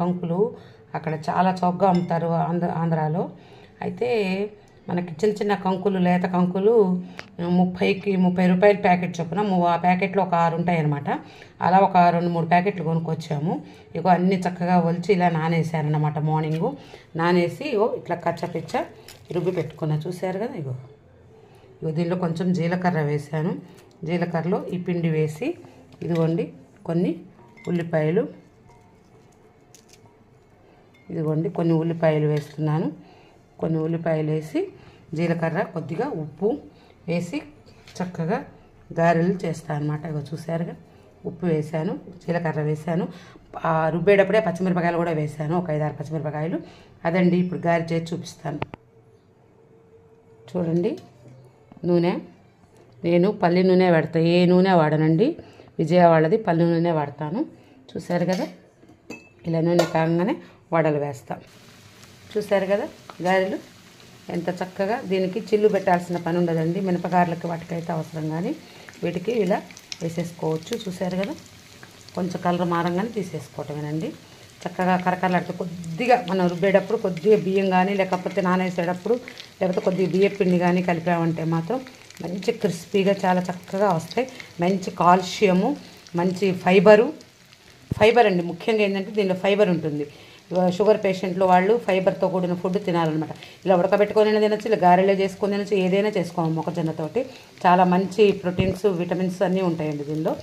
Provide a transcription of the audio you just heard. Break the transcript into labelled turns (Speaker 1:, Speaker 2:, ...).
Speaker 1: కంకులు అక్కడ చాలా చౌకగా అమ్ముతారు ఆంధ్రాలో. అయితే మనకి చిన్న చిన్న కంకులు, లేత కంకులు 30 రూపాయల ప్యాకెట్ చొప్పున ఆ ప్యాకెట్లో ఒక 6 ఉంటాయన్నమాట. అలా ఒక 2-3 ప్యాకెట్లు కొనుక్కొచ్చాము. ఇగో అన్నీ చక్కగా ఒలిచి ఇలా నానేసానన్నమాట. మార్నింగు నానేసి ఇట్లా కచ్చపిచ్చ రుబ్బి పెట్టుకున్నా. చూసారు కదా. ఇగో దీనిలో కొంచెం జీలకర్ర వేసాను. జీలకర్రలో ఈ పిండి వేసి ఇదిగోండి కొన్ని ఉల్లిపాయలు, ఇదిగోండి కొన్ని ఉల్లిపాయలు వేస్తున్నాను. కొన్ని ఉల్లిపాయలు వేసి జీలకర్ర, కొద్దిగా ఉప్పు వేసి చక్కగా గారెలు చేస్తాను అన్నమాట. ఇగో చూసారుగా, ఉప్పు వేసాను, జీలకర్ర వేసాను. రుబ్బేటప్పుడే పచ్చిమిరపకాయలు కూడా వేసాను, ఒక 5-6 పచ్చిమిరపకాయలు. అదండి ఇప్పుడు గారె చేసి చూపిస్తాను. చూడండి, నూనె నేను పల్లి నూనె వాడతాను, ఏ నూనె వాడనండి. విజయ వాళ్ళది పల్లి నూనె వాడతాను. చూసారు కదా, ఇలా నూనె కాగానే వడలు వేస్తాం. చూసారు కదా గారెలు ఎంత చక్కగా. దీనికి చిల్లు పెట్టాల్సిన పని ఉండదండి. మినపగారెలకి వాటికైతే అవసరం, కానీ వీటికి ఇలా వేసేసుకోవచ్చు. చూసారు కదా, కొంచెం కలర్ మారంగానే తీసేసుకోవటమేనండి. చక్కగా కరకరలాడుతూ కొద్దిగా మనం రుబ్బేటప్పుడు కొద్దిగా బియ్యం కానీ, లేకపోతే నానేసేటప్పుడు లేకపోతే కొద్దిగా బియ్యం పిండి కానీ కలిపామంటే మాత్రం మంచి క్రిస్పీగా చాలా చక్కగా వస్తాయి. మంచి కాల్షియము, మంచి ఫైబర్ అండి. ముఖ్యంగా ఏంటంటే దీనిలో ఫైబర్ ఉంటుంది. షుగర్ పేషెంట్లు వాళ్ళు ఫైబర్తో కూడిన ఫుడ్ తినాలన్నమాట. ఇలా ఉడకబెట్టుకొని తినచ్చు, ఇలా గారెలో చేసుకొని తినచ్చు, ఏదైనా చేసుకోవాలి. మొక్కజొన్నతోటి చాలా మంచి ప్రోటీన్స్, విటమిన్స్ అన్నీ ఉంటాయండి దీనిలో.